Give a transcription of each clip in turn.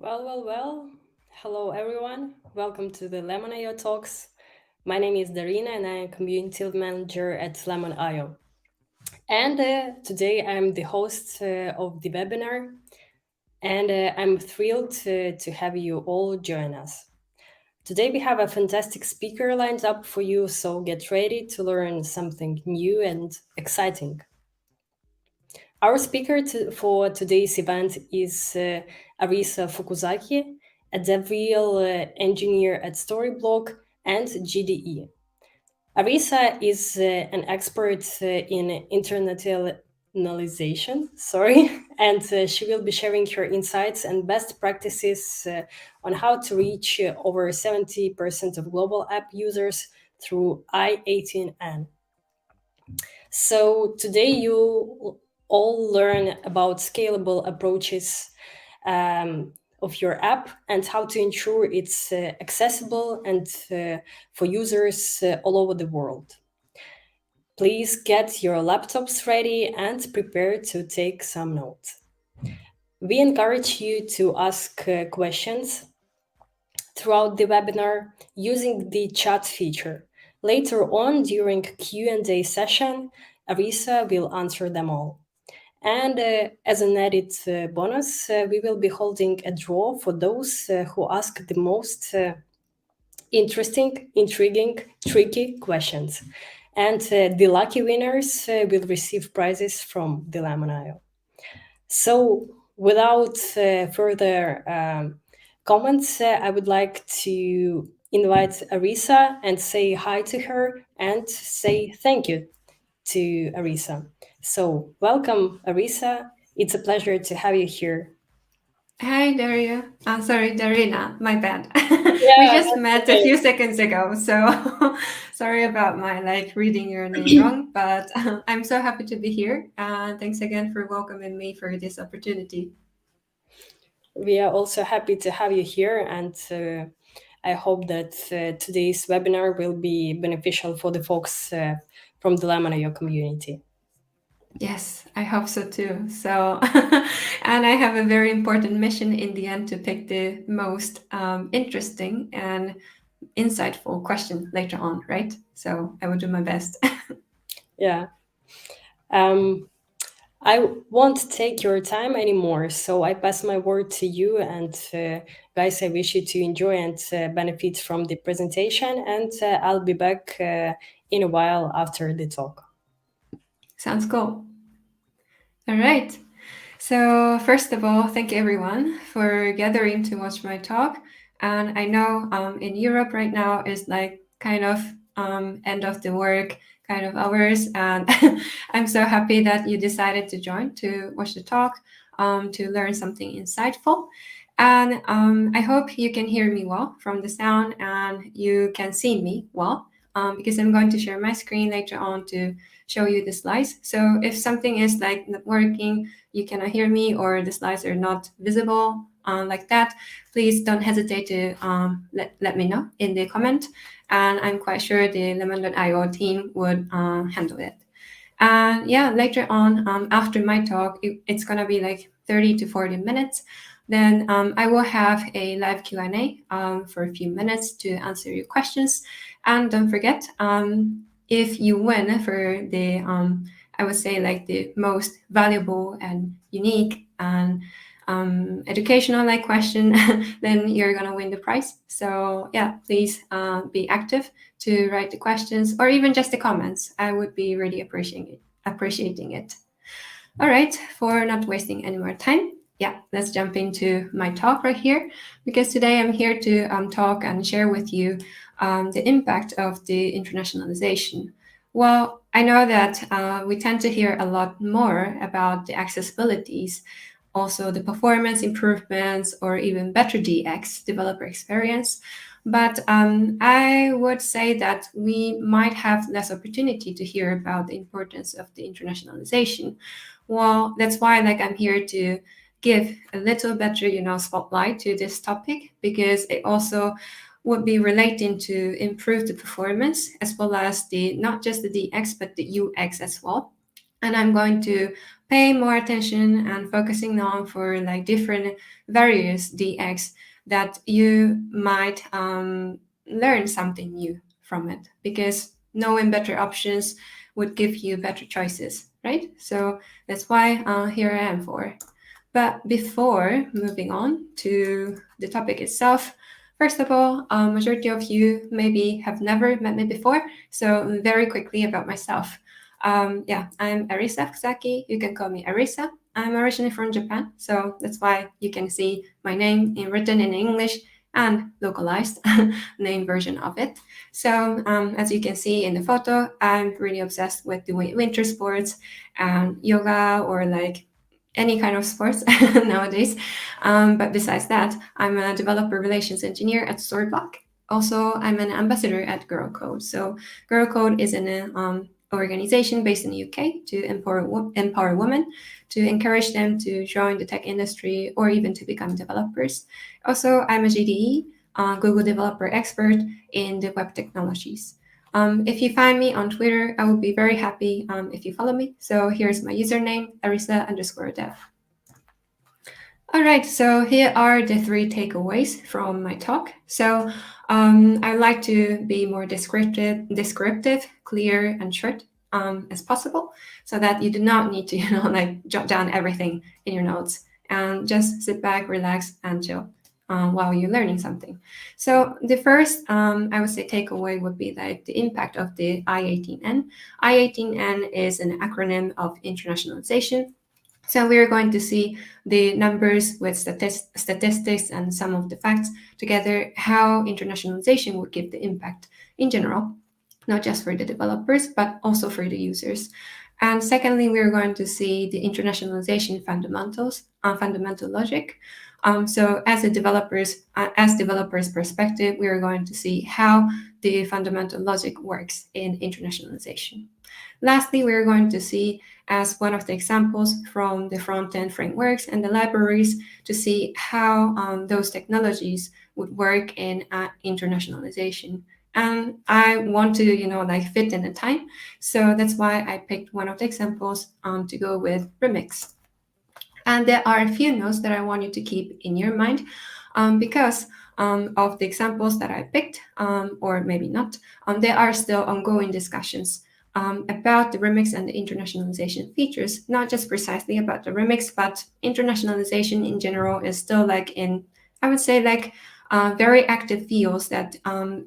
Well. Hello, everyone. Welcome to the Lemon.io Talks. My name is Darina, and I am community manager at Lemon.io. And today I'm the host of the webinar, and I'm thrilled to have you all join us. Today we have a fantastic speaker lined up for you, so get ready to learn something new and exciting. Our speaker for today's event is Arisa Fukuzaki, a DevRel engineer at Storyblok and GDE. Arisa is an expert in internationalization, and she will be sharing her insights and best practices on how to reach over 70% of global app users through i18n. So today you all learn about scalable approaches of your app and how to ensure it's accessible and for users all over the world. Please get your laptops ready and prepare to take some notes. We encourage you to ask questions throughout the webinar using the chat feature. Later on, during Q&A session, Arisa will answer them all. And as an added bonus, we will be holding a draw for those who ask the most interesting, intriguing, tricky questions. And the lucky winners will receive prizes from the Lemon.io. So without further comments, I would like to invite Arisa and say hi to her and say thank you to Arisa. So welcome, Arisa. It's a pleasure to have you here. Hi, Daria. I'm sorry, Darina. My bad. Yeah, We just that's met a okay. few seconds ago, so sorry about my reading your name wrong. But I'm so happy to be here, and thanks again for welcoming me for this opportunity. We are also happy to have you here, and I hope that today's webinar will be beneficial for the folks from the Lemon.io community. Yes, I hope so too. So, and I have a very important mission in the end to pick the most interesting and insightful question later on, right? So I will do my best. Yeah. Um, I won't take your time anymore, so I pass my word to you. And guys, I wish you to enjoy and benefit from the presentation. And I'll be back in a while after the talk. Sounds cool. All right. So first of all, thank you everyone for gathering to watch my talk. And I know in Europe right now is kind of end of the work kind of hours, and I'm so happy that you decided to join to watch the talk to learn something insightful. And I hope you can hear me well from the sound and you can see me well because I'm going to share my screen later on to show you the slides. So if something is not working, you cannot hear me, or the slides are not visible like that, please don't hesitate to let me know in the comment. And I'm quite sure the Lemon.io team would handle it. And yeah, later on, after my talk, it's going to be 30 to 40 minutes. Then I will have a live Q&A for a few minutes to answer your questions. And don't forget, if you win for the, I would say the most valuable and unique and educational question, then you're gonna win the prize. So yeah, please be active to write the questions or even just the comments. I would be really appreciating it. All right, for not wasting any more time, yeah, let's jump into my talk right here, because today I'm here to talk and share with you the impact of the internationalization. Well, I know that we tend to hear a lot more about the accessibilities, also the performance improvements, or even better DX, developer experience. But I would say that we might have less opportunity to hear about the importance of the internationalization. Well, that's why I'm here to give a little better, spotlight to this topic, because it also would be relating to improve the performance as well as the not just the DX but the UX as well. And I'm going to pay more attention and focusing on for like different various DX that you might learn something new from it, because knowing better options would give you better choices, right? So that's why here I am for. But before moving on to the topic itself, first of all, majority of you maybe have never met me before, so very quickly about myself. Yeah, I'm Arisa Fukuzaki. You can call me Arisa. I'm originally from Japan, so that's why you can see my name written in English and localized name version of it. So as you can see in the photo, I'm really obsessed with doing winter sports and yoga or like any kind of sports nowadays. But besides that, I'm a developer relations engineer at Storyblok. Also, I'm an ambassador at Girl Code. So Girl Code is an organization based in the UK to empower women, to encourage them to join the tech industry or even to become developers. Also, I'm a GDE, Google Developer Expert in the web technologies. If you find me on Twitter, I will be very happy if you follow me. So here's my username, Arisa_dev. All right, so here are the 3 takeaways from my talk. So I like to be more descriptive, clear, and short as possible, so that you do not need to, like jot down everything in your notes, and just sit back, relax, and chill while you're learning something. So the first, I would say, takeaway would be that the impact of the i18n. i18n is an acronym of internationalization. So we're going to see the numbers with statistics and some of the facts together, how internationalization would give the impact in general, not just for the developers, but also for the users. And secondly, we're going to see the internationalization fundamentals, fundamental logic. So as developers perspective, we are going to see how the fundamental logic works in internationalization. Lastly, we're going to see as one of the examples from the front-end frameworks and the libraries to see how those technologies would work in internationalization. And I want to, like fit in the time. So that's why I picked one of the examples to go with Remix. And there are a few notes that I want you to keep in your mind because of the examples that I picked, or maybe not. There are still ongoing discussions about the remix and the internationalization features, not just precisely about the remix, but internationalization in general is still like in, I would say, like very active fields that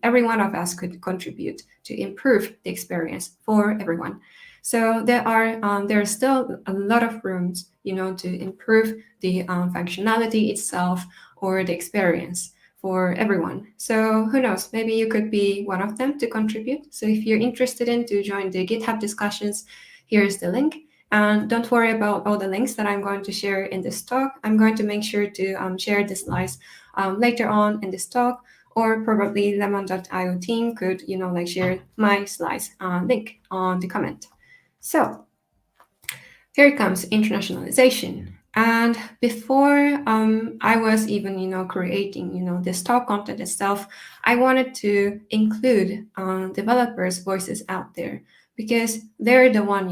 every one of us could contribute to improve the experience for everyone. So there are still a lot of rooms, to improve the functionality itself or the experience for everyone. So who knows, maybe you could be one of them to contribute. So if you're interested in to join the GitHub discussions, here's the link. And don't worry about all the links that I'm going to share in this talk. I'm going to make sure to share the slides later on in this talk, or probably lemon.io team could, like share my slides link on the comment. So here comes internationalization. And before I was even, creating, this talk content itself, I wanted to include developers' voices out there because they're the one,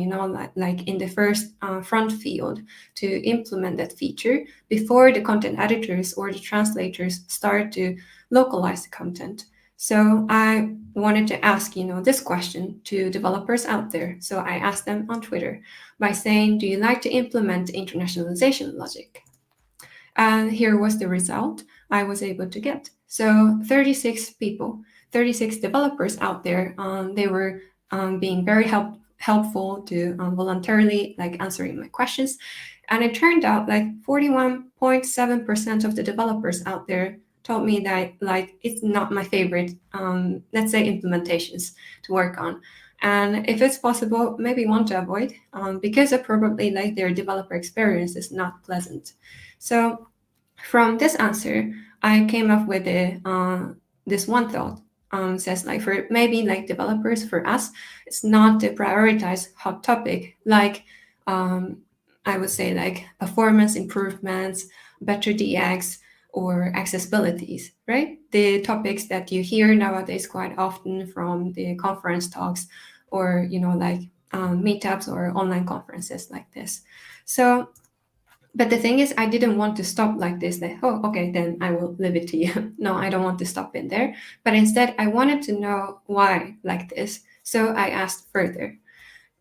like in the first front field to implement that feature before the content editors or the translators start to localize the content. So I wanted to ask, this question to developers out there. So I asked them on Twitter by saying, do you like to implement internationalization logic? And here was the result I was able to get. So 36 people, 36 developers out there, they were being very helpful to voluntarily like answering my questions. And it turned out like 41.7% of the developers out there told me that like it's not my favorite, let's say, implementations to work on. And if it's possible, maybe want to avoid because of probably like their developer experience is not pleasant. So from this answer, I came up with this one thought. Says like for maybe like developers, for us, it's not the prioritized hot topic like I would say like performance improvements, better DX, or accessibilities, right? The topics that you hear nowadays quite often from the conference talks or, like meetups or online conferences like this. So, but the thing is, I didn't want to stop like this, that, oh, okay, then I will leave it to you. No, I don't want to stop in there. But instead, I wanted to know why like this. So I asked further.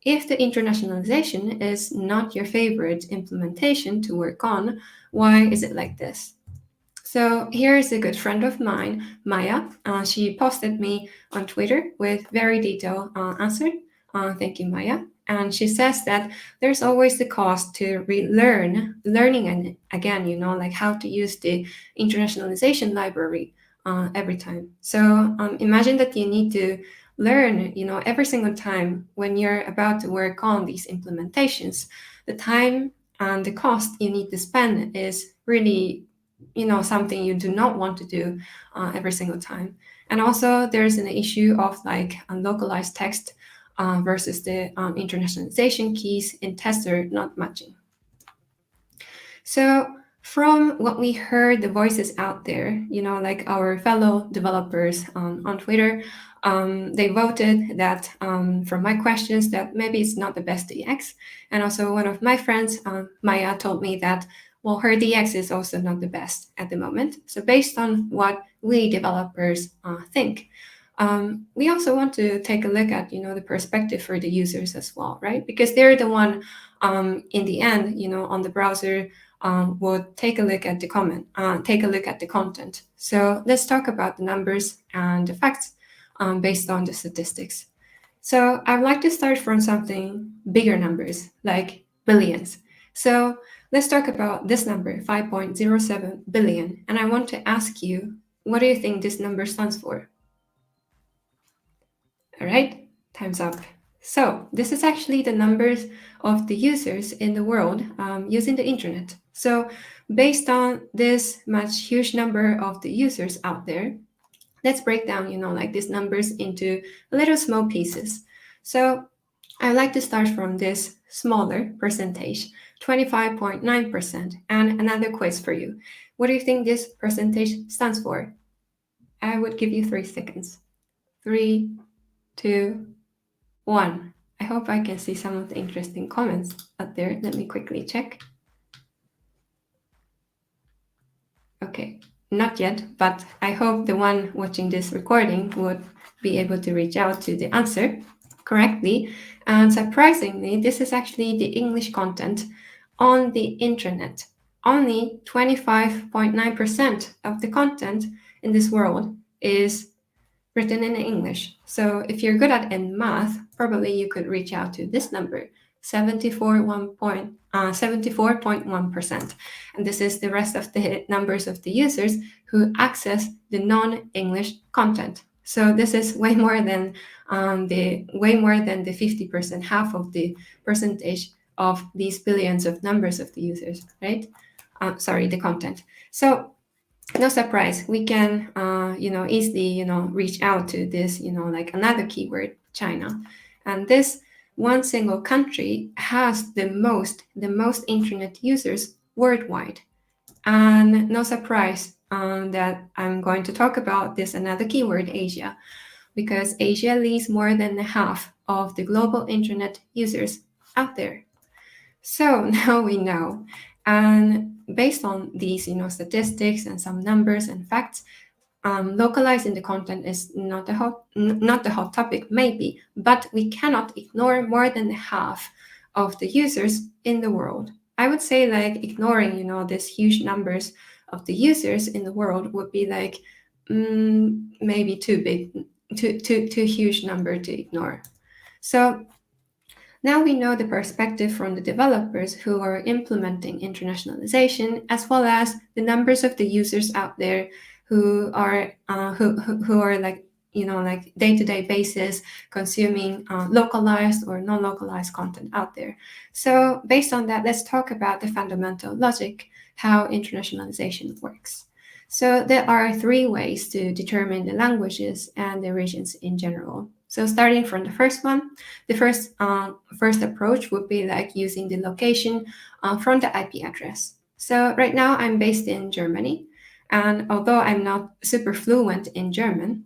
If the internationalization is not your favorite implementation to work on, why is it like this? So here is a good friend of mine, Maya. She posted me on Twitter with very detailed answer. Thank you, Maya. And she says that there's always the cost to learning and again, like how to use the internationalization library every time. So imagine that you need to learn, every single time when you're about to work on these implementations. The time and the cost you need to spend is really something you do not want to do every single time. And also there's an issue of like localized text versus the internationalization keys in tester not matching. So from what we heard, the voices out there, like our fellow developers on Twitter, they voted that from my questions that maybe it's not the best DX. And also one of my friends, Maya, told me that, well, her DX is also not the best at the moment. So based on what we developers think, we also want to take a look at, the perspective for the users as well, right? Because they're the one in the end, on the browser would take a look at the take a look at the content. So let's talk about the numbers and the facts based on the statistics. So I'd like to start from something bigger numbers, like billions. So let's talk about this number, 5.07 billion. And I want to ask you, what do you think this number stands for? All right, time's up. So this is actually the numbers of the users in the world using the internet. So based on this much huge number of the users out there, let's break down, like these numbers into little small pieces. So I like to start from this smaller percentage, 25.9%. And another quiz for you. What do you think this percentage stands for? I would give you 3 seconds. 3, 2, 1. I hope I can see some of the interesting comments out there. Let me quickly check. Okay, not yet, but I hope the one watching this recording would be able to reach out to the answer correctly. And surprisingly, this is actually the English content on the internet. Only 25.9% of the content in this world is written in English. So if you're good at in math, probably you could reach out to this number, 74.1%. And this is the rest of the numbers of the users who access the non-English content. So this is way more than the 50%, half of the percentage of these billions of numbers of the users, right? The content. So no surprise, we can, easily, reach out to this, like another keyword, China. And this one single country has the most internet users worldwide. And no surprise that I'm going to talk about this another keyword, Asia, because Asia leads more than half of the global internet users out there. So now we know. And based on these, statistics and some numbers and facts, localizing the content is not the hot topic, maybe, but we cannot ignore more than half of the users in the world. I would say like ignoring, these huge numbers of the users in the world would be like maybe too big, too huge number to ignore. So now we know the perspective from the developers who are implementing internationalization, as well as the numbers of the users out there who are like like day-to-day basis consuming localized or non-localized content out there. So based on that, let's talk about the fundamental logic, how internationalization works. So there are 3 ways to determine the languages and the regions in general. So starting from the first one, the first approach would be like using the location from the IP address. So right now I'm based in Germany, and although I'm not super fluent in German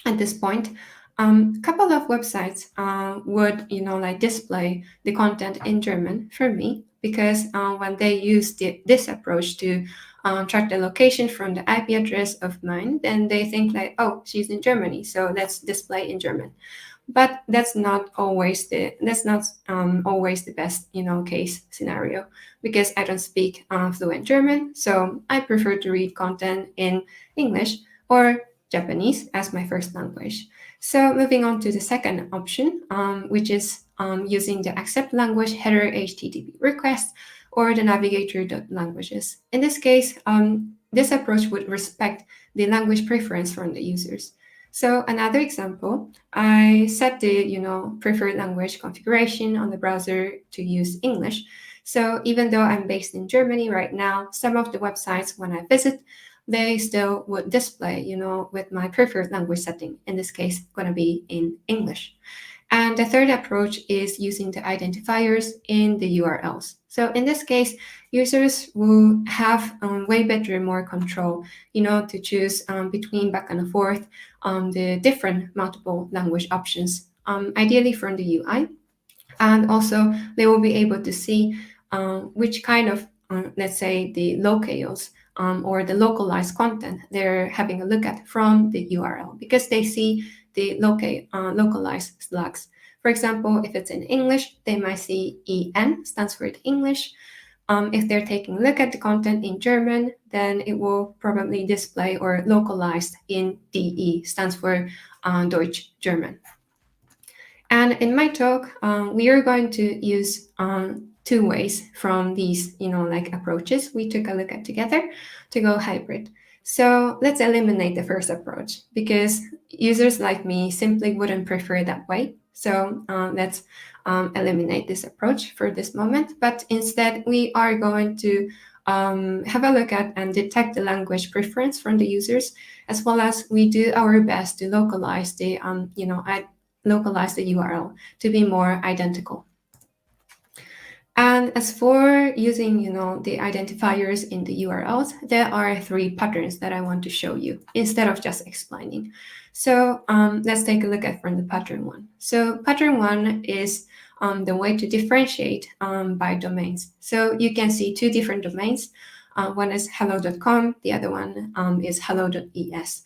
at this point, A couple of websites would, like display the content in German for me, because when they use this approach to track the location from the IP address of mine, then they think like, oh, she's in Germany, so let's display in German. But that's not always the best case scenario, because I don't speak fluent German, so I prefer to read content in English or Japanese as my first language. So moving on to the second option, which is using the accept language header HTTP request or the navigator.languages. In this case, this approach would respect the language preference from the users. So another example, I set the preferred language configuration on the browser to use English. So even though I'm based in Germany right now, some of the websites when I visit, they still would display, with my preferred language setting. In this case, going to be in English. And the third approach is using the identifiers in the URLs. So in this case, users will have way better, more control, to choose between back and forth the different multiple language options, ideally from the UI. And also they will be able to see which kind of, let's say, the locales or the localized content they're having a look at from the URL, because they see the localized slugs. For example, if it's in English, they might see EN, stands for English. If they're taking a look at the content in German, then it will probably display or localized in DE, stands for Deutsch German. And in my talk, we are going to use two ways from these, approaches we took a look at together to go hybrid. So let's eliminate the first approach, because users like me simply wouldn't prefer that way. So let's eliminate this approach for this moment. But instead, we are going to have a look at and detect the language preference from the users, as well as we do our best to localize the localize the URL to be more identical. And as for using, the identifiers in the URLs, there are three patterns that I want to show you instead of just explaining. So let's take a look at from the pattern one. So pattern one is the way to differentiate by domains. So you can see two different domains. One is hello.com, the other one is hello.es.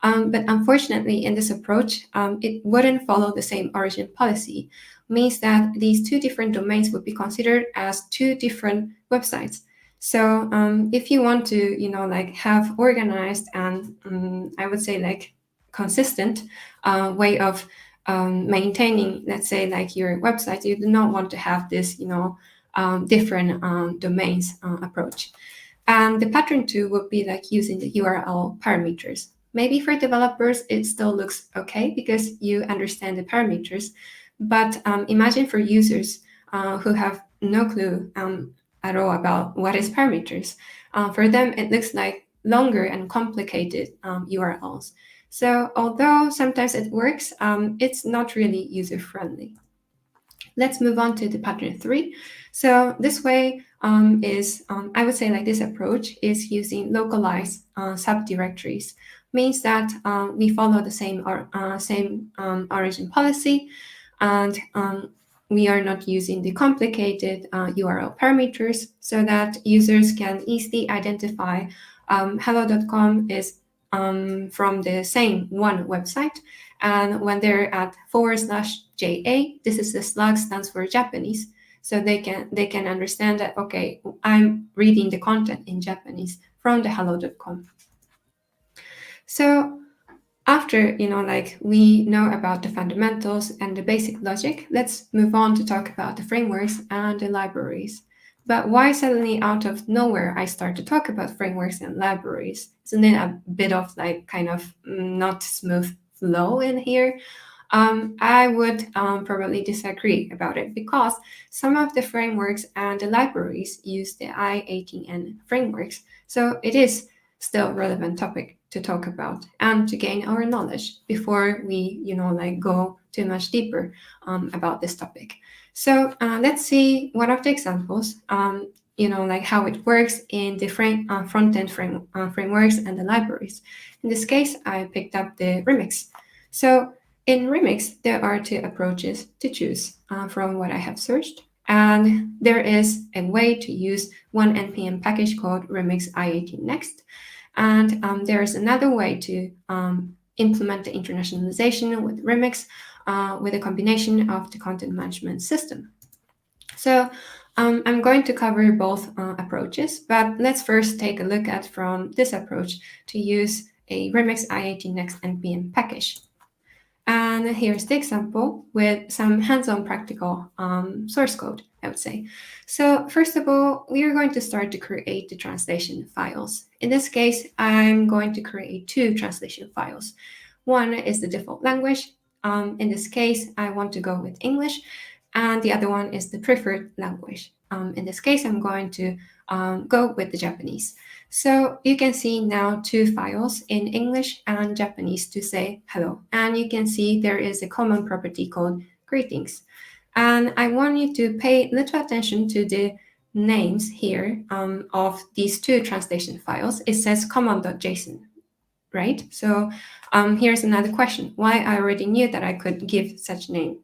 But unfortunately, in this approach, it wouldn't follow the same origin policy, means that these two different domains would be considered as two different websites. So if you want to, have organized and I would say consistent way of maintaining, let's say, your website, you do not want to have this, different domains approach. And the pattern two would be using the URL parameters. Maybe for developers, it still looks okay because you understand the parameters. But imagine for users who have no clue at all about what is parameters. For them, it looks like longer and complicated URLs. So although sometimes it works, it's not really user-friendly. Let's move on to the pattern three. So this way is, I would say this approach is using localized subdirectories. Means that we follow the same origin policy, and we are not using the complicated URL parameters, so that users can easily identify hello.com is from the same one website. And when they're at /JA, this is the slug, stands for Japanese. So they can understand that, okay, I'm reading the content in Japanese from the hello.com. So after, we know about the fundamentals and the basic logic, let's move on to talk about the frameworks and the libraries. But why suddenly out of nowhere I start to talk about frameworks and libraries? Isn't it a bit of kind of not smooth flow in here? I would probably disagree about it, because some of the frameworks and the libraries use the i18n frameworks. So it is still a relevant topic to talk about and to gain our knowledge before we, go too much deeper about this topic. So let's see one of the examples, how it works in the front-end frameworks and the libraries. In this case, I picked up the Remix. So In Remix, there are two approaches to choose from what I have searched. And there is a way to use one NPM package called Remix i18n's. And there is another way to implement the internationalization with Remix with a combination of the content management system. So I'm going to cover both approaches, but let's first take a look at from this approach to use a Remix i18n's NPM package. And here's the example with some hands-on practical source code, I would say. So first of all, we are going to start to create the translation files. In this case, I'm going to create two translation files. One is the default language. In this case, I want to go with English. And the other one is the preferred language. In this case, I'm going to go with the Japanese. So you can see now two files in English and Japanese to say hello. And you can see there is a common property called greetings. And I want you to pay little attention to the names here of these two translation files. It says common.json, right? So here's another question. Why I already knew that I could give such name.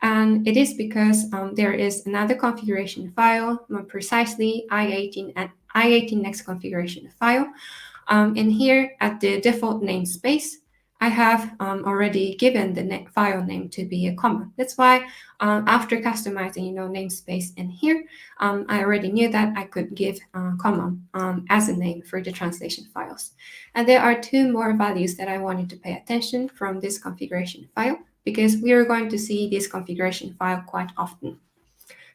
And it is because there is another configuration file, more precisely i18n's configuration file. And here at the default namespace, I have already given the file name to be a comma. That's why after customizing, namespace in here, I already knew that I could give comma as a name for the translation files. And there are two more values that I wanted to pay attention from this configuration file, because we are going to see this configuration file quite often.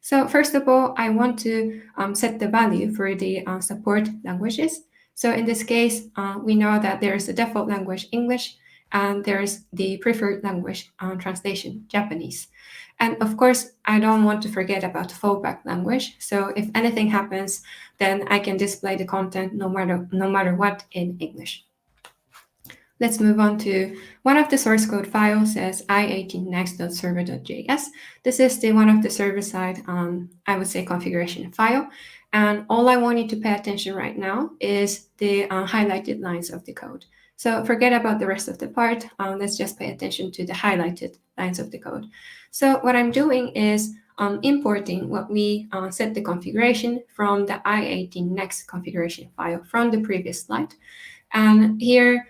So first of all, I want to set the value for the support languages. So in this case, we know that there is a default language English, and there's the preferred language translation Japanese. And of course, I don't want to forget about the fallback language. So if anything happens, then I can display the content no matter what in English. Let's move on to one of the source code files says i18n's.server.js. This is the one of the server side, I would say, configuration file. And all I want you to pay attention right now is the highlighted lines of the code. So forget about the rest of the part. Let's just pay attention to the highlighted lines of the code. So what I'm doing is importing what we set the configuration from the i18n's configuration file from the previous slide. And here,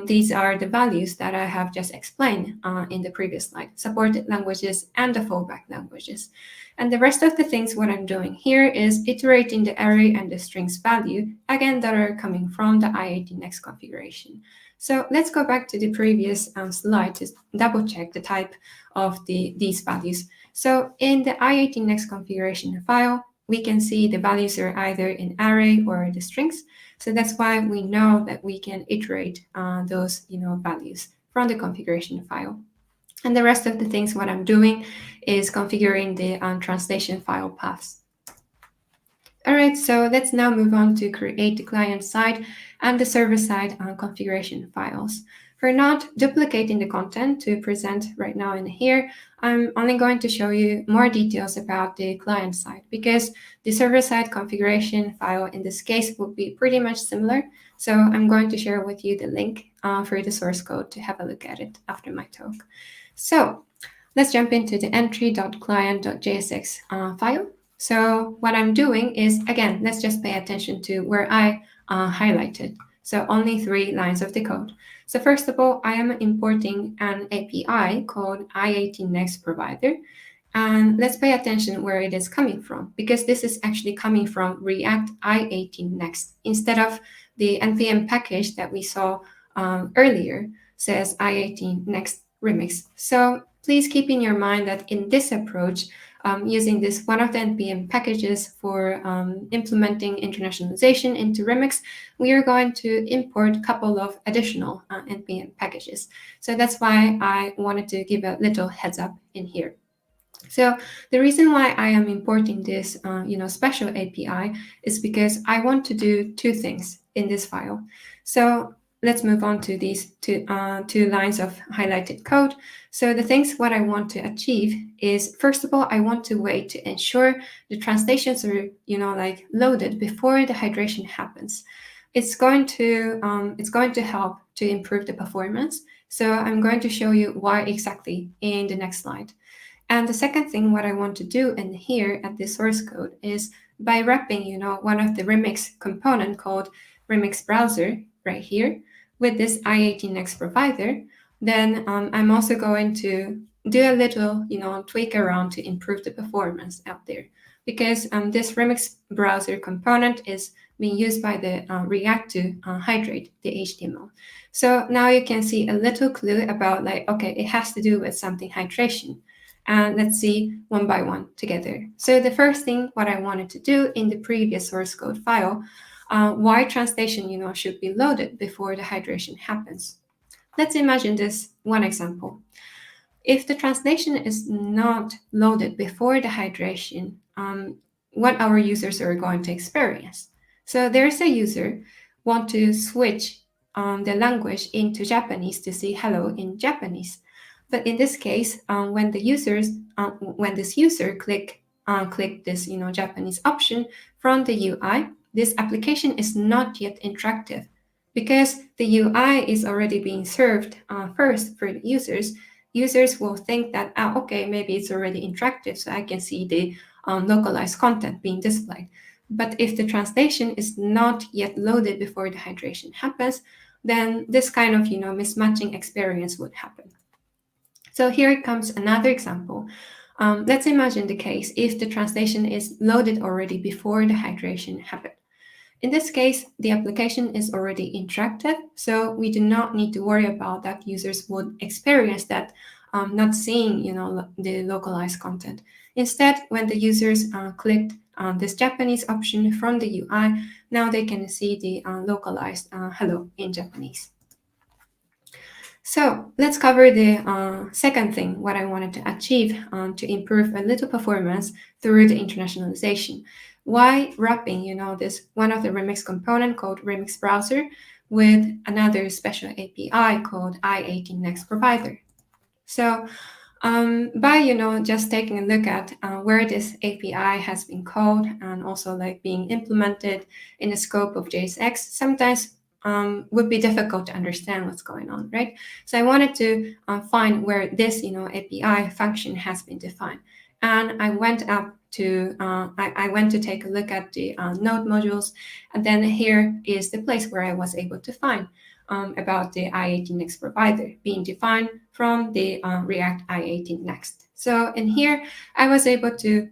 these are the values that I have just explained in the previous slide, supported languages and the fallback languages. And the rest of the things, what I'm doing here is iterating the array and the strings value, again, that are coming from the i18n's configuration. So let's go back to the previous slide to double check the type of these values. So in the i18n's configuration file, we can see the values are either in array or the strings. So that's why we know that we can iterate those values from the configuration file. And the rest of the things, what I'm doing is configuring the translation file paths. All right, so let's now move on to create the client side and the server side configuration files. For not duplicating the content to present right now in here, I'm only going to show you more details about the client side, because the server side configuration file in this case will be pretty much similar. So I'm going to share with you the link for the source code to have a look at it after my talk. So let's jump into the entry.client.jsx file. So what I'm doing is, again, let's just pay attention to where I highlighted. So only 3 lines of the code. So first of all, I am importing an API called i18n's provider. And let's pay attention where it is coming from, because this is actually coming from React i18n's instead of the NPM package that we saw earlier says i18n's remix. So please keep in your mind that in this approach, using this one of the NPM packages for implementing internationalization into Remix, we are going to import a couple of additional NPM packages. So that's why I wanted to give a little heads up in here. So the reason why I am importing this special API is because I want to do 2 things in this file. So let's move on to these two lines of highlighted code. So the things what I want to achieve is, first of all, I want to wait to ensure the translations are loaded before the hydration happens. It's going to help to improve the performance. So I'm going to show you why exactly in the next slide. And the second thing, what I want to do in here at the source code is by wrapping, one of the Remix component called Remix browser right here with this i18n's provider, then I'm also going to do a little, tweak around to improve the performance out there. Because this Remix browser component is being used by the React to hydrate the HTML. So now you can see a little clue about okay, it has to do with something hydration. And let's see one by one together. So the first thing what I wanted to do in the previous source code file, why translation, should be loaded before the hydration happens. Let's imagine this one example. If the translation is not loaded before the hydration, what our users are going to experience. So there's a user want to switch the language into Japanese to see hello in Japanese. But in this case, when this user click this Japanese option from the UI, this application is not yet interactive because the UI is already being served first for the users. Users will think that okay, maybe it's already interactive, so I can see the localized content being displayed. But if the translation is not yet loaded before the hydration happens, then this kind of mismatching experience would happen. So here comes another example. Let's imagine the case if the translation is loaded already before the hydration happened. In this case, the application is already interactive, so we do not need to worry about that users would experience that not seeing the localized content. Instead, when the users clicked on this Japanese option from the UI, now they can see the localized hello in Japanese. So let's cover the second thing, what I wanted to achieve to improve a little performance through the internationalization. Why wrapping, this one of the Remix component called Remix browser with another special API called i18n's provider. So by just taking a look at where this API has been called and also being implemented in the scope of JSX, sometimes would be difficult to understand what's going on, right? So I wanted to find where this API function has been defined, and I went up to I went to take a look at the node modules, and then here is the place where I was able to find about the i18n's provider being defined from the React i18 Next. So in here, I was able to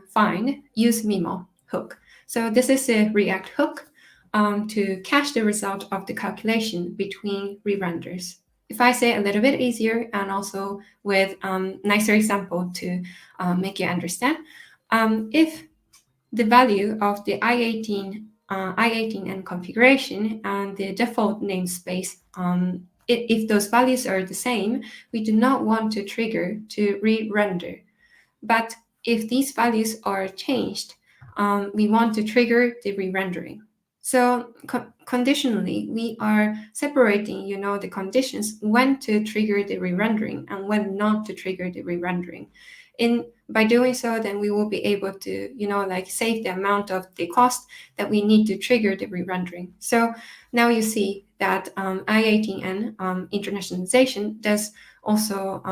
find use memo hook. So this is a React hook to cache the result of the calculation between re-renders. If I say a little bit easier and also with nicer example to make you understand, if the value of the i18n configuration and the default namespace, if those values are the same, we do not want to trigger to re-render. But if these values are changed, we want to trigger the re-rendering. So conditionally, we are separating, the conditions when to trigger the re-rendering and when not to trigger the re-rendering. By doing so, then we will be able to, save the amount of the cost that we need to trigger the re-rendering. So now you see that i18n internationalization does also,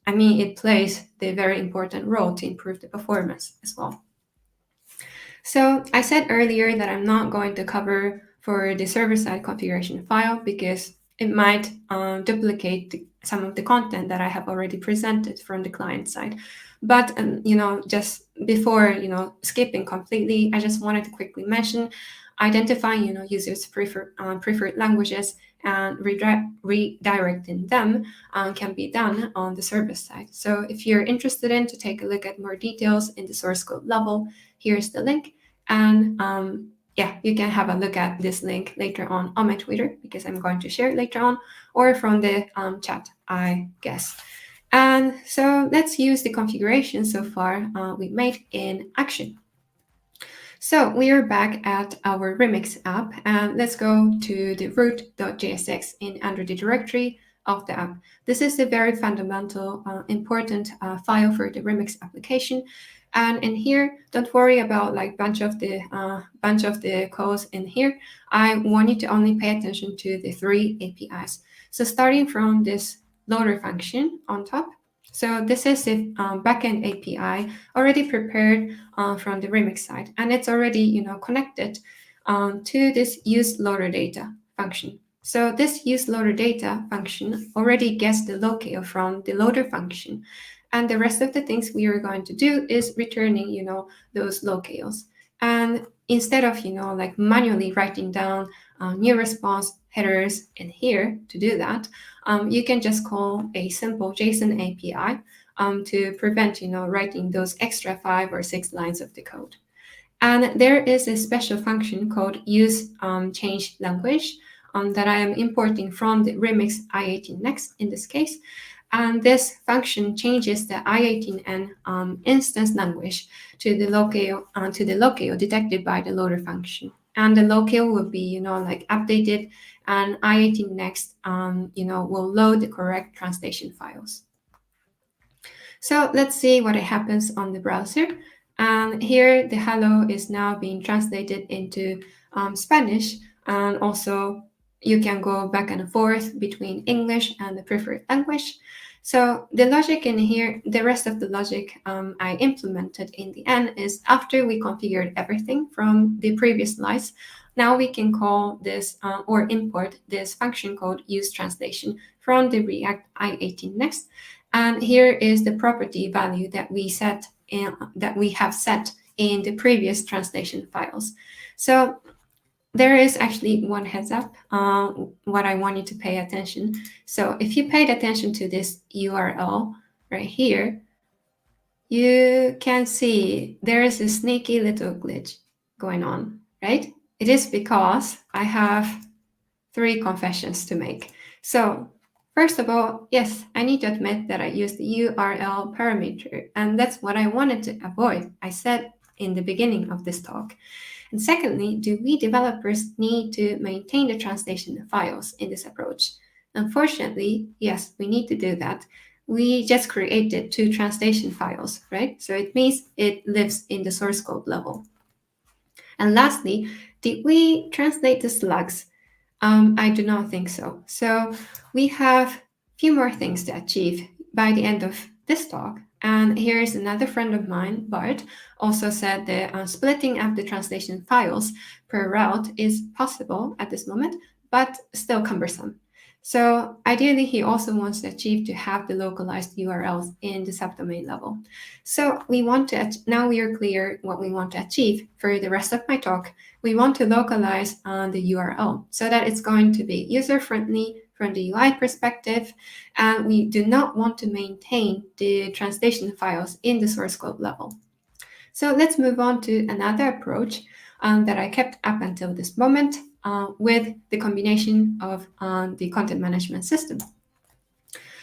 it plays the very important role to improve the performance as well. So I said earlier that I'm not going to cover for the server-side configuration file because it might duplicate some of the content that I have already presented from the client side. But, just before, skipping completely, I just wanted to quickly mention identifying, users' preferred languages and redirecting them can be done on the server side. So if you're interested in to take a look at more details in the source code level, here's the link. And you can have a look at this link later on my Twitter because I'm going to share it later on, or from the chat, I guess. And so let's use the configuration so far we made in action. So we are back at our Remix app, and let's go to the root.jsx under the directory of the app. This is a very fundamental, important file for the Remix application. And in here, don't worry about bunch of the codes in here. I want you to only pay attention to the 3 APIs. So starting from this loader function on top. So this is the backend API already prepared from the Remix side, and it's already connected to this use loader data function. So this use loader data function already gets the locale from the loader function, and the rest of the things we are going to do is returning those locales. And instead of like manually writing down new response headers in here to do that, you can just call a simple JSON API to prevent writing those extra 5 or 6 lines of the code. And there is a special function called use change language that I am importing from the Remix i18n's in this case. And this function changes the i18n instance language to the locale detected by the loader function. And the locale will be like updated, and i18n's will load the correct translation files. So let's see what happens on the browser. And here the hello is now being translated into Spanish, and also you can go back and forth between English and the preferred language. So the logic in here, the rest of the logic I implemented in the end is after we configured everything from the previous slides, now we can call this or import this function called use translation from the React i18n's. And here is the property value that we have set in the previous translation files. So there is actually one heads up what I want you to pay attention. So if you paid attention to this URL right here, you can see there is a sneaky little glitch going on, right? It is because I have 3 confessions to make. So first of all, yes, I need to admit that I used the URL parameter, and that's what I wanted to avoid. I said in the beginning of this talk. And secondly, do we developers need to maintain the translation files in this approach? Unfortunately, yes, we need to do that. We just created 2 translation files, right? So it means it lives in the source code level. And lastly, did we translate the slugs? I do not think so. So we have a few more things to achieve by the end of this talk. And here's another friend of mine, Bart, also said that splitting up the translation files per route is possible at this moment, but still cumbersome. So ideally, he also wants to achieve to have the localized URLs in the subdomain level. So now we are clear what we want to achieve. For the rest of my talk, we want to localize the URL so that it's going to be user-friendly from the UI perspective, and we do not want to maintain the translation files in the source code level. So let's move on to another approach that I kept up until this moment with the combination of the content management system.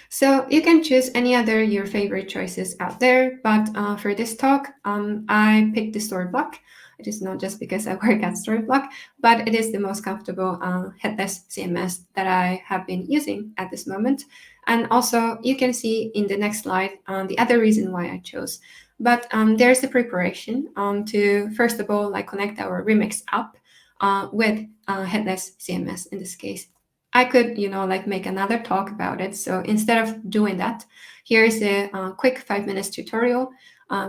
So you can choose any other your favorite choices out there, but for this talk, I picked the Storyblok. It is not just because I work at Storyblok, but it is the most comfortable headless CMS that I have been using at this moment. And also, you can see in the next slide the other reason why I chose. But there's the preparation to, first of all, connect our Remix app with headless CMS in this case. I could, make another talk about it. So instead of doing that, here's a quick 5 minutes tutorial,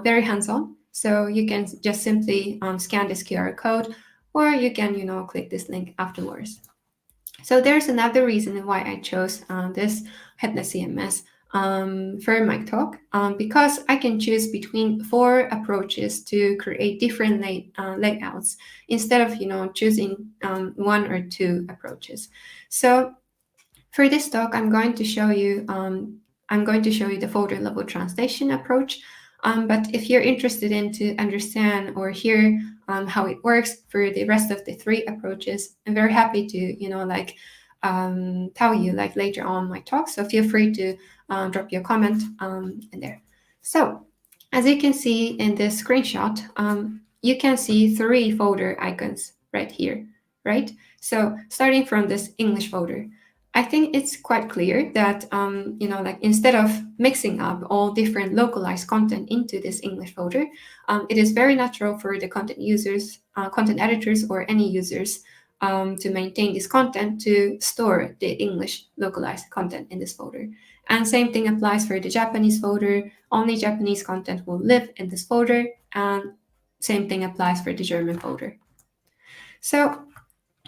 very hands-on. So you can just simply scan this QR code, or you can, click this link afterwards. So there's another reason why I chose this headless CMS for my talk, because I can choose between 4 approaches to create different layouts instead of choosing 1 or 2 approaches. So for this talk, I'm going to show you the folder level translation approach. But if you're interested in to understand or hear how it works for the rest of the 3 approaches, I'm very happy to tell you later on my talk. So feel free to drop your comment in there. So as you can see in this screenshot, you can see 3 folder icons right here, right? So starting from this English folder, I think it's quite clear that, instead of mixing up all different localized content into this English folder, it is very natural for the content users, content editors, or any users to maintain this content to store the English localized content in this folder. And same thing applies for the Japanese folder. Only Japanese content will live in this folder, and same thing applies for the German folder. So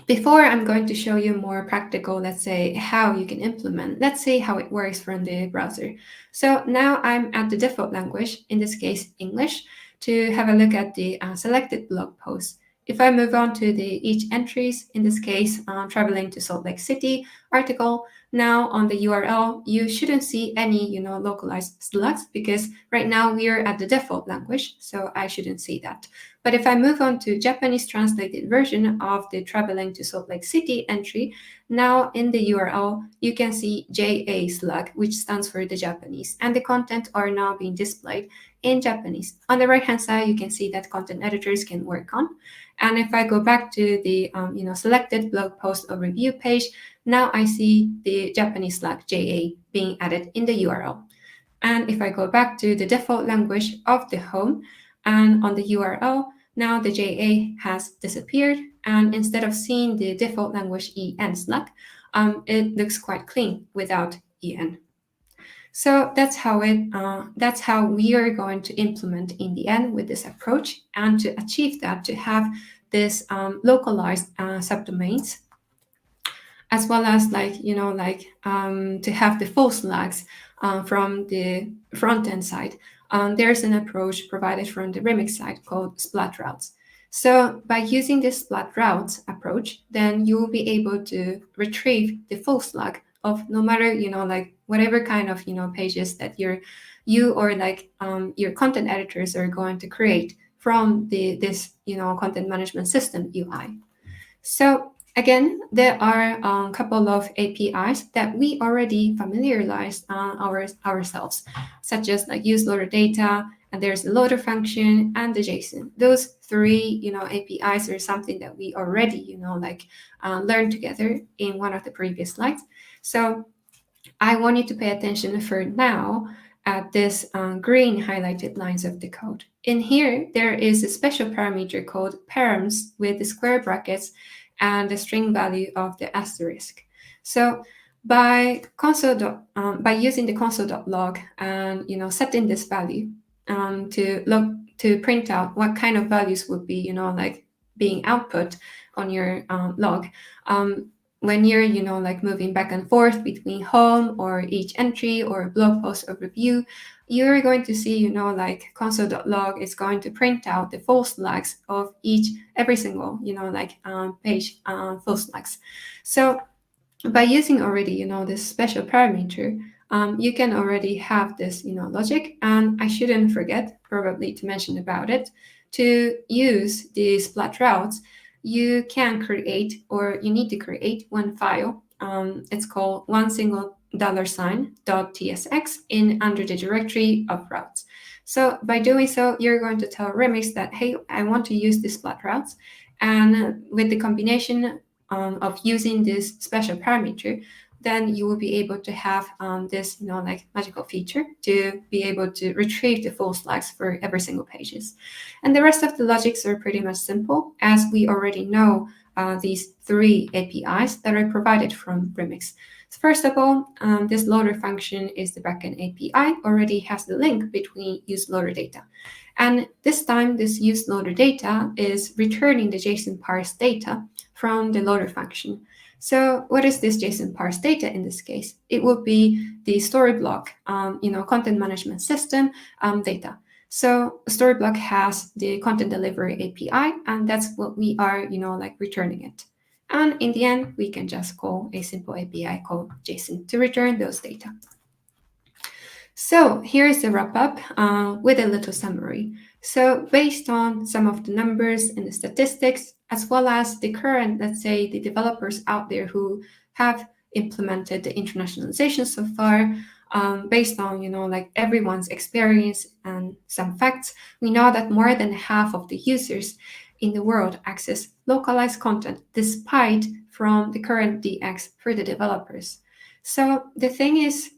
before I'm going to show you more practical, let's say, how you can implement, let's say how it works from the browser. So now I'm at the default language, in this case, English, to have a look at the selected blog post. If I move on to the each entries, in this case, traveling to Salt Lake City article, now on the URL, you shouldn't see any, localized slugs because right now we're at the default language, so I shouldn't see that. But if I move on to Japanese translated version of the traveling to Salt Lake City entry, now in the URL, you can see JA slug, which stands for the Japanese, and the content are now being displayed in Japanese. On the right-hand side, you can see that content editors can work on. And if I go back to the selected blog post overview page, now I see the Japanese slug JA being added in the URL. And if I go back to the default language of the home and on the URL, now the JA has disappeared. And instead of seeing the default language EN slug, it looks quite clean without EN. So that's how we are going to implement in the end with this approach. And to achieve that, to have this localized subdomains, as well as to have the full slugs from the front end side. There's an approach provided from the Remix side called splat routes. So by using this splat routes approach, then you will be able to retrieve the full slug of no matter whatever kind of pages that you or your content editors are going to create from this content management system UI. So again, there are a couple of APIs that we already familiarized ourselves, such as use loader data, and there's the loader function and the JSON. Those three, APIs are something that we already, learned together in one of the previous slides. So I want you to pay attention for now at this green highlighted lines of the code. In here, there is a special parameter called params with the square brackets and the string value of the asterisk. So by using the console.log and setting this value to print out what kind of values would be being output on your log. When you're moving back and forth between home or each entry or blog post overview, you're going to see console.log is going to print out the full slugs of every single page full slugs. So by using already this special parameter, you can already have this logic, and I shouldn't forget probably to mention about it. To use the splat routes, you can create, or you need to create, one file. It's called one single $.tsx under the directory of routes. So by doing so, you're going to tell Remix that, hey, I want to use these splat routes. And with the combination of using this special parameter, then you will be able to have this magical feature to be able to retrieve the full slugs for every single pages. And the rest of the logics are pretty much simple, as we already know these three APIs that are provided from Remix. So first of all, this loader function is the backend API, already has the link between use loader data. And this time, this use loader data is returning the JSON parse data from the loader function. So what is this JSON parse data in this case? It will be the Storyblok, content management system data. So Storyblok has the content delivery API, and that's what we are, returning it. And in the end, we can just call a simple API called JSON to return those data. So here's the wrap up with a little summary. So based on some of the numbers and the statistics, as well as the current, let's say, the developers out there who have implemented the internationalization so far, based on, everyone's experience and some facts, we know that more than half of the users in the world access localized content despite from the current DX for the developers. So the thing is,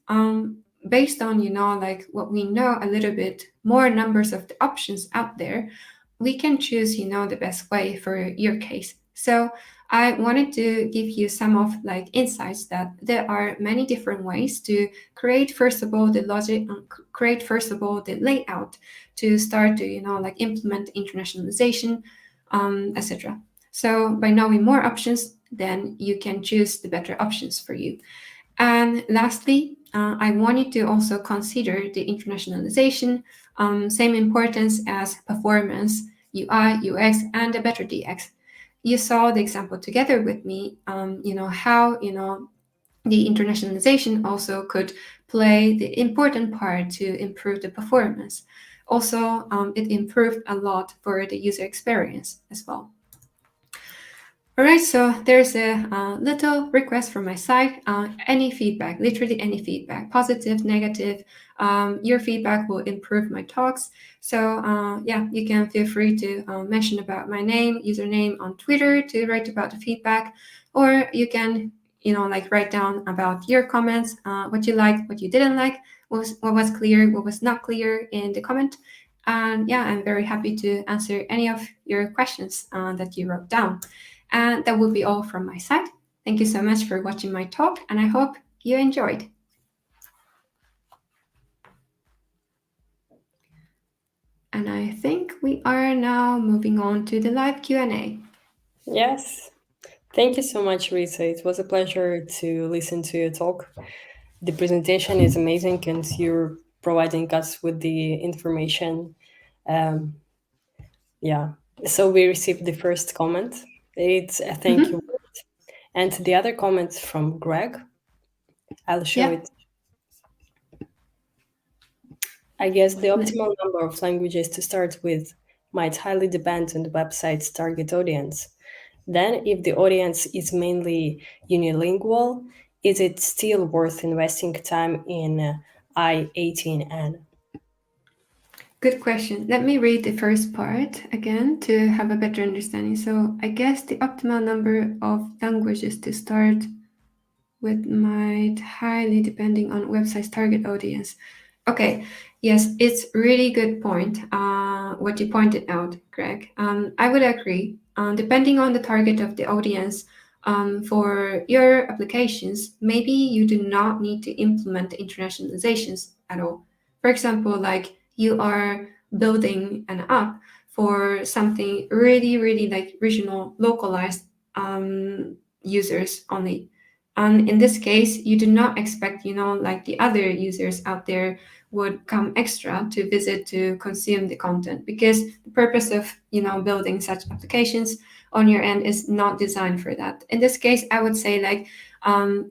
based on what we know a little bit more numbers of the options out there, we can choose the best way for your case. So I wanted to give you some of like insights that there are many different ways to create first of all the logic, create first of all the layout to start to like implement internationalization, etc. So by knowing more options, then you can choose the better options for you. And lastly, I wanted to also consider the internationalization, same importance as performance, UI, UX, and a better DX. You saw the example together with me, how, the internationalization also could play the important part to improve the performance. Also, it improved a lot for the user experience as well. All right, so there's a little request from my side. Any feedback, literally any feedback, positive, negative, your feedback will improve my talks. So yeah, you can feel free to mention about my name, username on Twitter to write about the feedback, or you can, like write down about your comments, what you liked, what you didn't like, what was clear, what was not clear in the comment. And yeah, I'm very happy to answer any of your questions that you wrote down. And that would be all from my side. Thank you so much for watching my talk, and I hope you enjoyed. And I think we are now moving on to the live Q&A. Yes. Thank you so much, Risa. It was a pleasure to listen to your talk. The presentation is amazing, and you're providing us with the information. Yeah. So we received the first comment. It's a thank you. And the other comment from Greg. I'll show Yeah. it. I guess the optimal number of languages to start with might highly depend on the website's target audience. Then, if the audience is mainly unilingual, is it still worth investing time in i18n? Good question. Let me read the first part again to have a better understanding. So I guess the optimal number of languages to start with might highly depending on website's target audience. Okay, yes, it's really good point. What you pointed out, Greg. I would agree. Depending on the target of the audience, for your applications, maybe you do not need to implement the internationalizations at all. For example, like you are building an app for something really, really like regional, localized users only. And in this case, you do not expect, like the other users out there would come extra to visit to consume the content, because the purpose of, building such applications on your end is not designed for that. In this case, I would say like,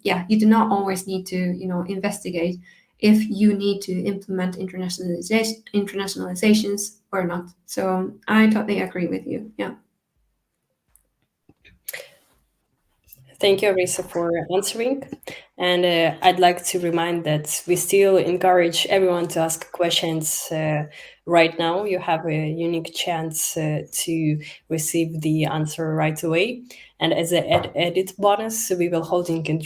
yeah, you do not always need to, investigate if you need to implement internationalizations or not. So I totally agree with you. Yeah. Thank you, Arisa, for answering. And I'd like to remind that we still encourage everyone to ask questions right now. You have a unique chance to receive the answer right away. And as an edit bonus, we will holding a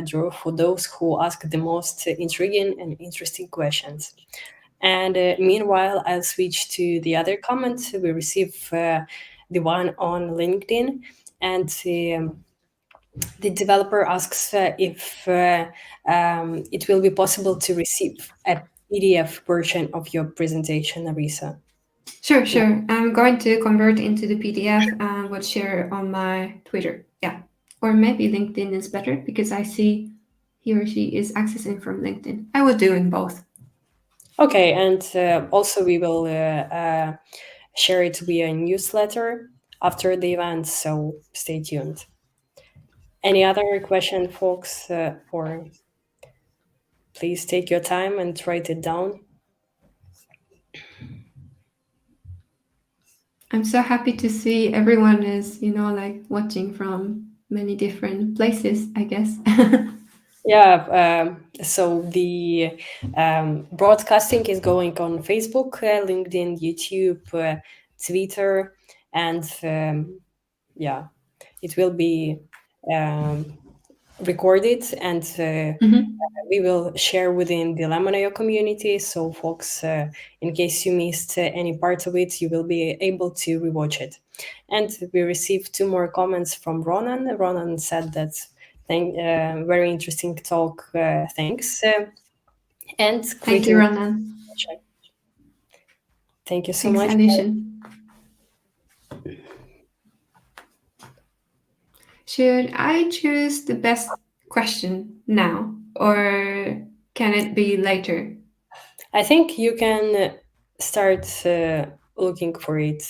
draw for those who ask the most intriguing and interesting questions. And meanwhile, I'll switch to the other comment. We receive the one on LinkedIn, and the developer asks if it will be possible to receive a PDF version of your presentation, Arisa. Sure, sure. I'm going to convert into the PDF and would share on my Twitter. Yeah. Or maybe LinkedIn is better because I see he or she is accessing from LinkedIn. I will do in both. Okay, and also we will share it via newsletter after the event, so stay tuned. Any other question, folks? Or please take your time and write it down. I'm so happy to see everyone is, like watching from many different places, I guess. Yeah, so the broadcasting is going on Facebook, LinkedIn, YouTube, Twitter, and yeah, it will be recorded, and Mhm. we will share within the Lemon.io community. So, folks, in case you missed any part of it, you will be able to rewatch it. And we received 2 more comments from Ronan. Ronan said that very interesting talk. Thanks. And Thank you, greetings. Ronan. Thank you so Thanks, much. Alishan. Should I choose the best question now, or can it be later? I think you can start looking for it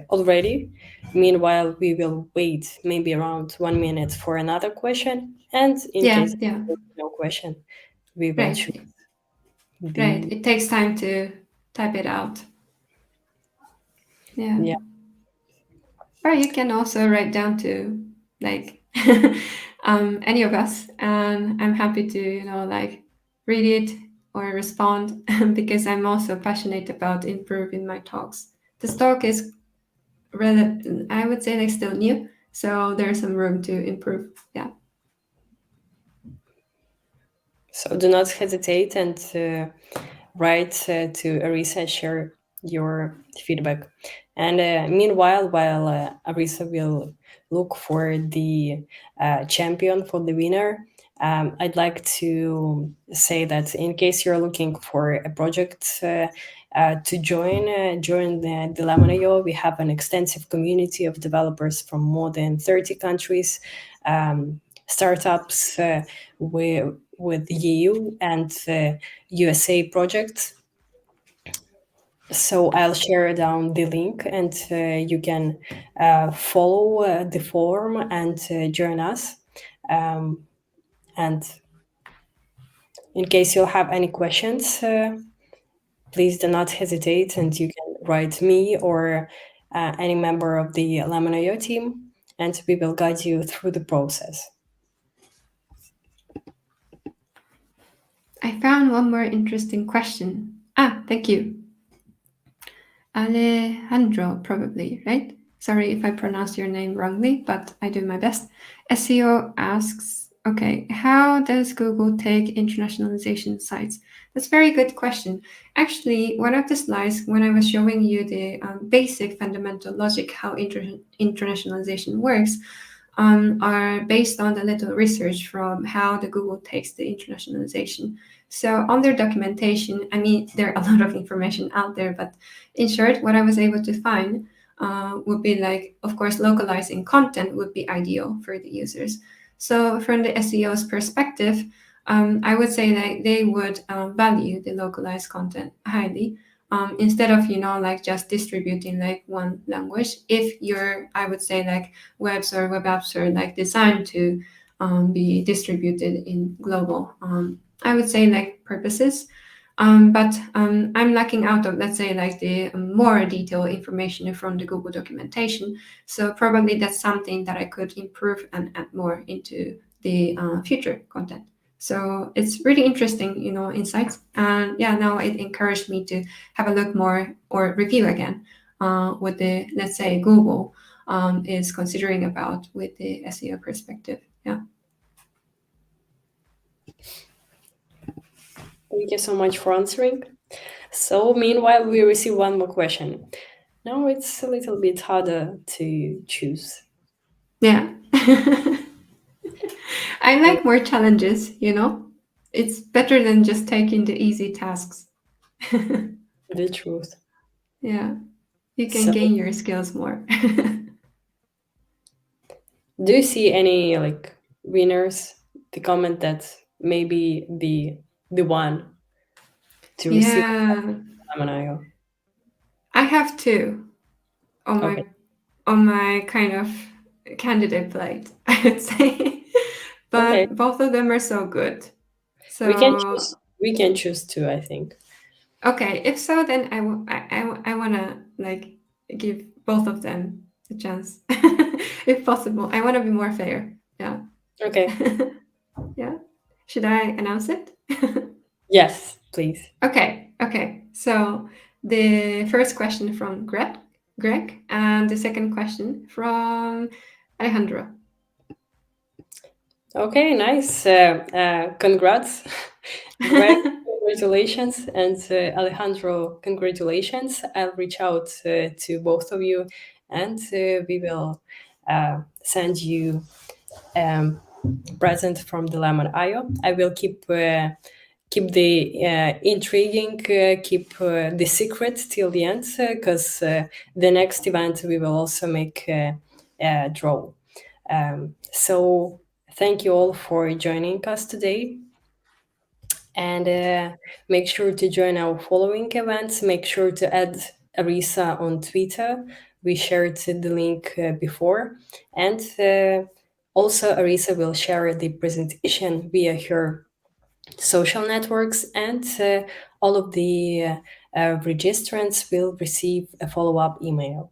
already. Meanwhile, we will wait maybe around 1 minute for another question. And in case Yeah, there's no question, we will choose right, right. the. It takes time to type it out. Yeah. Yeah. Or you can also write down to like any of us, and I'm happy to like read it or respond because I'm also passionate about improving my talks. This talk is I would say like still new, so there's some room to improve. Yeah. So do not hesitate and write to Arisa, share your feedback. And meanwhile, while Arisa will look for the champion, for the winner, I'd like to say that in case you're looking for a project to join the Lemon.io, we have an extensive community of developers from more than 30 countries, startups with EU and USA projects. So I'll share down the link, and you can follow the forum and join us. And in case you'll have any questions, please do not hesitate, and you can write me or any member of the Lemon.io team, and we will guide you through the process. I found one more interesting question. Thank you. Alejandro, probably, right? Sorry if I pronounce your name wrongly, but I do my best. SEO asks, okay, how does Google take internationalization sites? That's a very good question. Actually, one of the slides, when I was showing you the basic fundamental logic, how internationalization works, are based on the little research from how the Google takes the internationalization. So on their documentation, I mean, there are a lot of information out there, but in short, what I was able to find would be like, of course, localizing content would be ideal for the users. So from the SEO's perspective, I would say that they would value the localized content highly. Instead of like just distributing like one language, if I would say like webs or web apps are like designed to be distributed in global I would say like purposes. But I'm lacking out of, let's say, like the more detailed information from the Google documentation. So probably that's something that I could improve and add more into the future content. So it's really interesting, insights. And yeah, now it encouraged me to have a look more or review again what the, let's say, Google is considering about with the SEO perspective. Yeah. Thank you so much for answering. So, meanwhile, we receive one more question. Now it's a little bit harder to choose. Yeah. I like more challenges, It's better than just taking the easy tasks. The truth. Yeah. You can So, gain your skills more. do you see any like winners? The comment that maybe the one to receive Yeah. Lamanayo. I have two on Okay, my kind of candidate plate, I would say. okay. But both of them are so good. We can So choose. We can choose two. I think. okay, if so, then I wanna like give both of them a chance, if possible. I wanna be more fair. Yeah. Okay. Yeah. Should I announce it? Yes, please. Okay. So the first question from Greg, and the second question from Alejandro. Okay, nice. Congrats. Greg, congratulations. And Alejandro, congratulations. I'll reach out to both of you, and we will send you present from the Lemon.io. I will keep the intriguing, keep the secret till the end, because the next event we will also make a draw. So thank you all for joining us today. And make sure to join our following events. Make sure to add Arisa on Twitter. We shared the link before. And also, Arisa will share the presentation via her social networks, and all of the registrants will receive a follow-up email.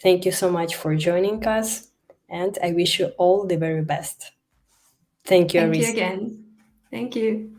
Thank you so much for joining us, and I wish you all the very best. Thank you, Thank you Arisa. again. Thank you.